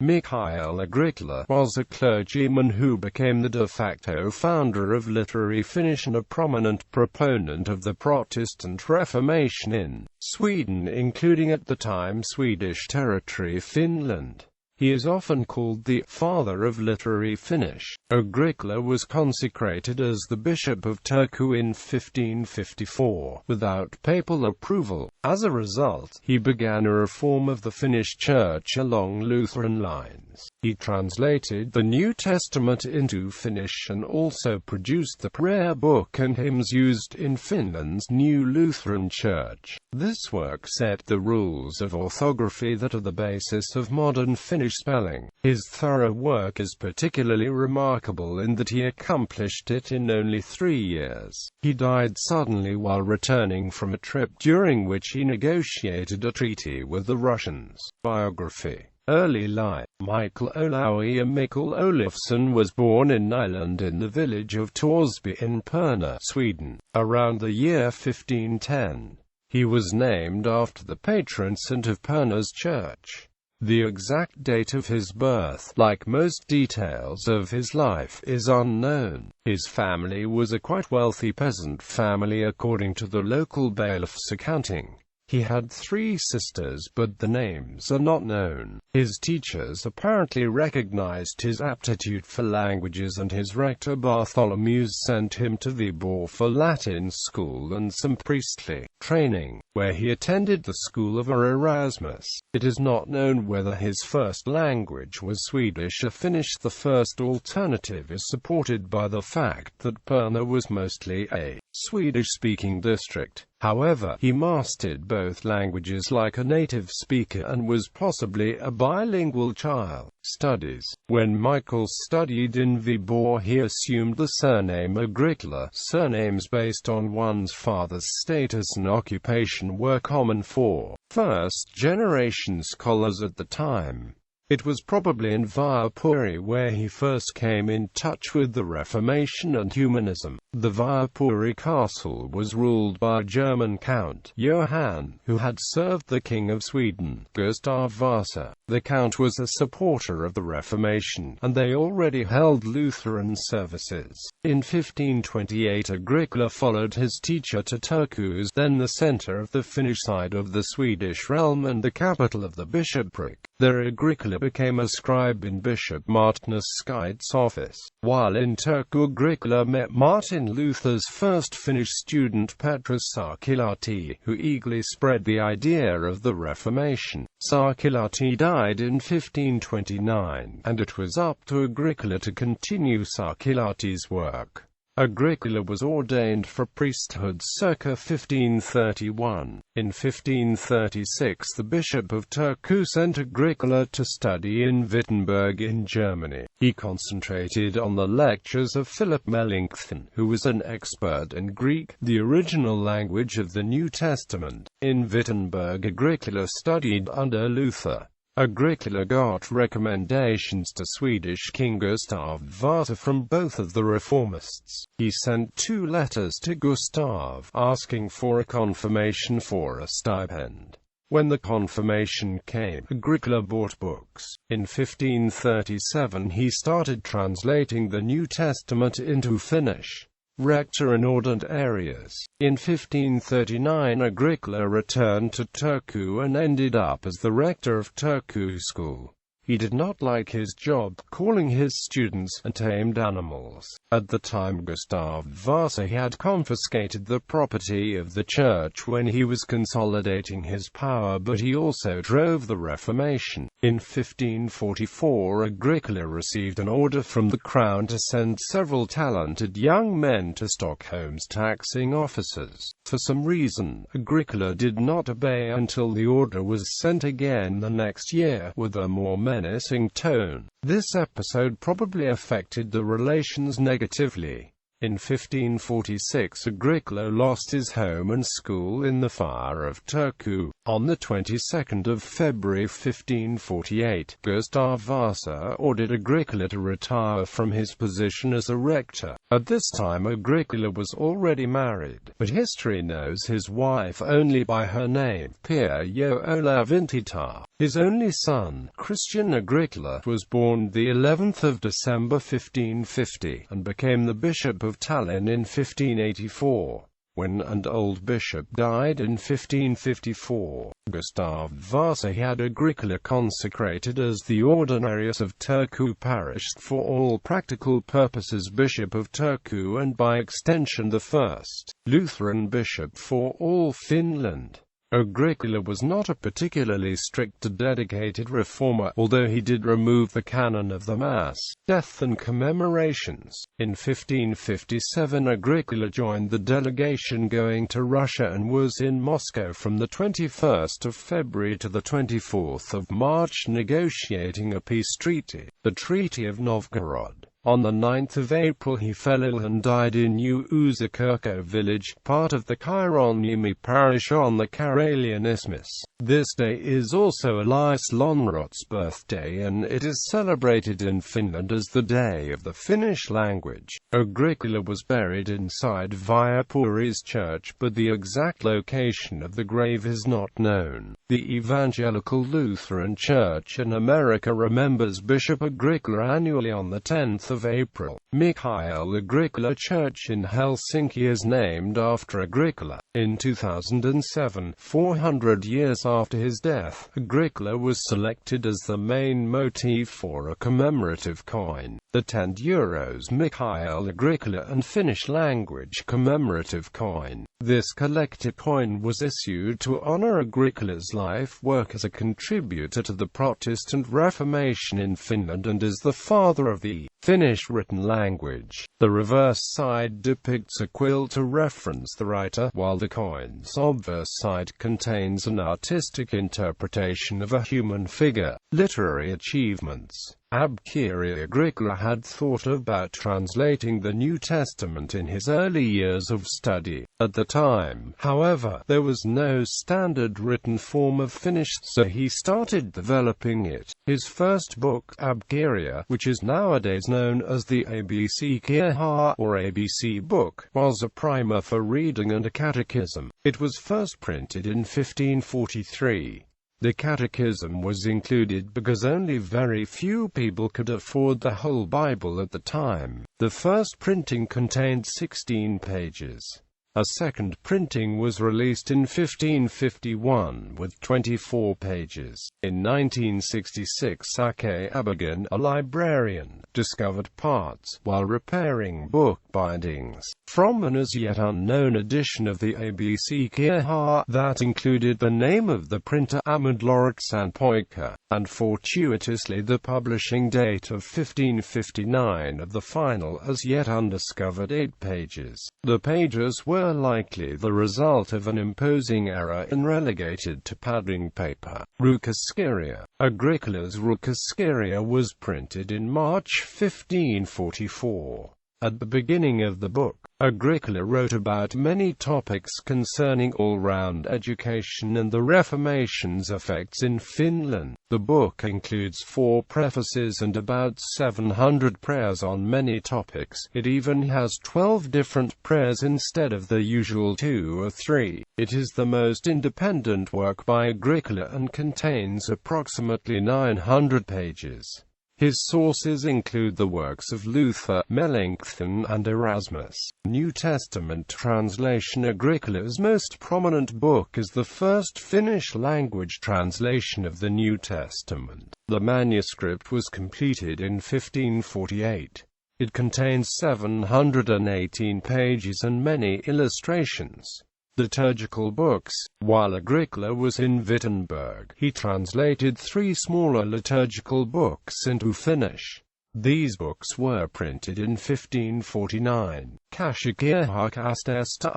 Mikael Agricola was a clergyman who became the de facto founder of literary Finnish and a prominent proponent of the Protestant Reformation in Sweden, including at the time Swedish territory Finland. He is often called the father of literary Finnish. Agricola was consecrated as the Bishop of Turku in 1554, without papal approval. As a result, he began a reform of the Finnish Church along Lutheran lines. He translated the New Testament into Finnish and also produced the prayer book and hymns used in Finland's new Lutheran Church. This work set the rules of orthography that are the basis of modern Finnish spelling. His thorough work is particularly remarkable in that he accomplished it in only 3 years. He died suddenly while returning from a trip during which he negotiated a treaty with the Russians. Biography. Early life. Mikael Olofsson was born in Nyland in the village of Torsby in Perna, Sweden, around the year 1510. He was named after the patron saint of Perna's church. The exact date of his birth, like most details of his life, is unknown. His family was a quite wealthy peasant family according to the local bailiff's accounting. He had 3 sisters, but the names are not known. His teachers apparently recognized his aptitude for languages, and his rector Bartholomeus sent him to Viborg for Latin school and some priestly training, where he attended the school of Erasmus. It is not known whether his first language was Swedish or Finnish. The first alternative is supported by the fact that Perna was mostly a Swedish-speaking district. However, he mastered both languages like a native speaker and was possibly a bilingual child. Studies. When Mikael studied in Viborg, he assumed the surname Agricola. Surnames based on one's father's status and occupation were common for first-generation scholars at the time. It was probably in Viipuri where he first came in touch with the Reformation and humanism. The Viipuri castle was ruled by German Count Johann, who had served the King of Sweden, Gustav Vasa. The Count was a supporter of the Reformation, and they already held Lutheran services. In 1528 Agricola followed his teacher to Turku, then the center of the Finnish side of the Swedish realm and the capital of the bishopric. There Agricola became a scribe in Bishop Martinus Skyde's office. While in Turku, Agricola met Martin Luther's first Finnish student Petrus Sarkilahti, who eagerly spread the idea of the Reformation. Sarkilahti died in 1529, and it was up to Agricola to continue Sarkilahti's work. Agricola was ordained for priesthood circa 1531. In 1536 the Bishop of Turku sent Agricola to study in Wittenberg in Germany. He concentrated on the lectures of Philip Melanchthon, who was an expert in Greek, the original language of the New Testament. In Wittenberg Agricola studied under Luther. Agricola got recommendations to Swedish King Gustav Vasa from both of the reformists. He sent 2 letters to Gustav, asking for a confirmation for a stipend. When the confirmation came, Agricola bought books. In 1537 he started translating the New Testament into Finnish. Rector in ordinate areas. In 1539 Agricola returned to Turku and ended up as the rector of Turku School. He did not like his job calling his students untamed animals. At the time Gustav Vasa had confiscated the property of the church when he was consolidating his power, but he also drove the Reformation. In 1544 Agricola received an order from the crown to send several talented young men to Stockholm's taxing officers. For some reason, Agricola did not obey until the order was sent again the next year, with a more menacing tone. This episode probably affected the relations negatively. In 1546 Agricola lost his home and school in the fire of Turku. On the 22nd of February 1548, Gustav Vasa ordered Agricola to retire from his position as a rector. At this time Agricola was already married, but history knows his wife only by her name, Pia Olavintita. His only son, Christian Agricola, was born the 11th of December 1550, and became the Bishop of Tallinn in 1584. When an old bishop died in 1554, Gustav Vasa had Agricola consecrated as the Ordinarius of Turku parish, for all practical purposes Bishop of Turku, and by extension the first Lutheran bishop for all Finland. Agricola was not a particularly strict or dedicated reformer, although he did remove the canon of the Mass, death and commemorations. In 1557 Agricola joined the delegation going to Russia and was in Moscow from the 21st of February to the 24th of March negotiating a peace treaty, the Treaty of Novgorod. On the 9th of April he fell ill and died in New Uzakirko village, part of the Kyroniemi parish on the Karelian Isthmus. This day is also Elias Lönnrot's birthday, and it is celebrated in Finland as the Day of the Finnish Language. Agricola was buried inside Viapuri's church, but the exact location of the grave is not known. The Evangelical Lutheran Church in America remembers Bishop Agricola annually on the 10th of April. Mikael Agricola Church in Helsinki is named after Agricola. In 2007, 400 years after his death, Agricola was selected as the main motif for a commemorative coin, the €10 Mikael Agricola and Finnish language commemorative coin. This collector coin was issued to honor Agricola's life work as a contributor to the Protestant Reformation in Finland and is the father of the Finnish written language. The reverse side depicts a quill to reference the writer, while the coin's obverse side contains an artistic interpretation of a human figure. Literary achievements. Abkiri Agricola had thought about translating the New Testament in his early years of study. At the time, however, there was no standard written form of Finnish, so he started developing it. His first book, Abkiria, which is nowadays known as the ABC Kirja or ABC book, was a primer for reading and a catechism. It was first printed in 1543. The catechism was included because only very few people could afford the whole Bible at the time. The first printing contained 16 pages. A second printing was released in 1551 with 24 pages. In 1966 Ake Abagan, a librarian, discovered parts, while repairing book bindings, from an as yet unknown edition of the ABC Kirja that included the name of the printer Ahmad Loriksan-Poika, and fortuitously the publishing date of 1559 of the final as yet undiscovered 8 pages. The pages were likely the result of an imposing error and relegated to padding paper. Rukaskiria. Agricola's Rukaskiria was printed in March 1544. At the beginning of the book, Agricola wrote about many topics concerning all-round education and the Reformation's effects in Finland. The book includes 4 prefaces and about 700 prayers on many topics. It even has 12 different prayers instead of the usual 2 or 3. It is the most independent work by Agricola and contains approximately 900 pages. His sources include the works of Luther, Melanchthon, and Erasmus. New Testament translation. Agricola's most prominent book is the first Finnish-language translation of the New Testament. The manuscript was completed in 1548. It contains 718 pages and many illustrations. Liturgical books. While Agricola was in Wittenberg, he translated 3 smaller liturgical books into Finnish. These books were printed in 1549. Käsikirjakastesta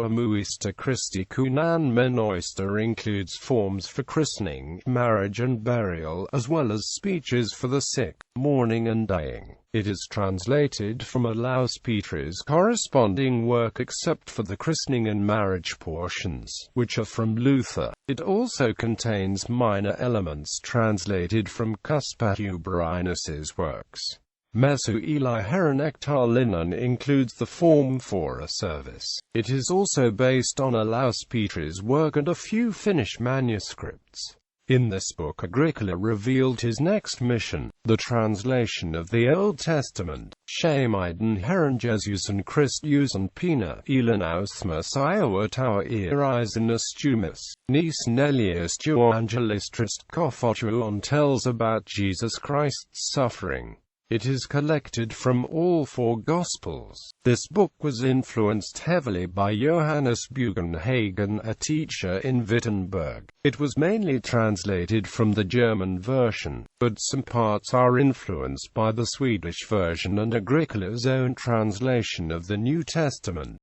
Muista Christi Kunan Menoista includes forms for christening, marriage and burial, as well as speeches for the sick, mourning and dying. It is translated from Olaus Petri's corresponding work except for the christening and marriage portions, which are from Luther. It also contains minor elements translated from Cuspatubrinus's works. Mesu Eli Heron Ektalinen includes the form for a service. It is also based on Olaus Petri's work and a few Finnish manuscripts. In this book Agricola revealed his next mission, the translation of the Old Testament. Shamiden Heron Jesusen Christusen Pina, Elanausmus Iowa Tower Erizin Astumus, Nice Nelius Evangelist Koffotuon tells about Jesus Christ's suffering. It is collected from all four Gospels. This book was influenced heavily by Johannes Bugenhagen, a teacher in Wittenberg. It was mainly translated from the German version, but some parts are influenced by the Swedish version and Agricola's own translation of the New Testament.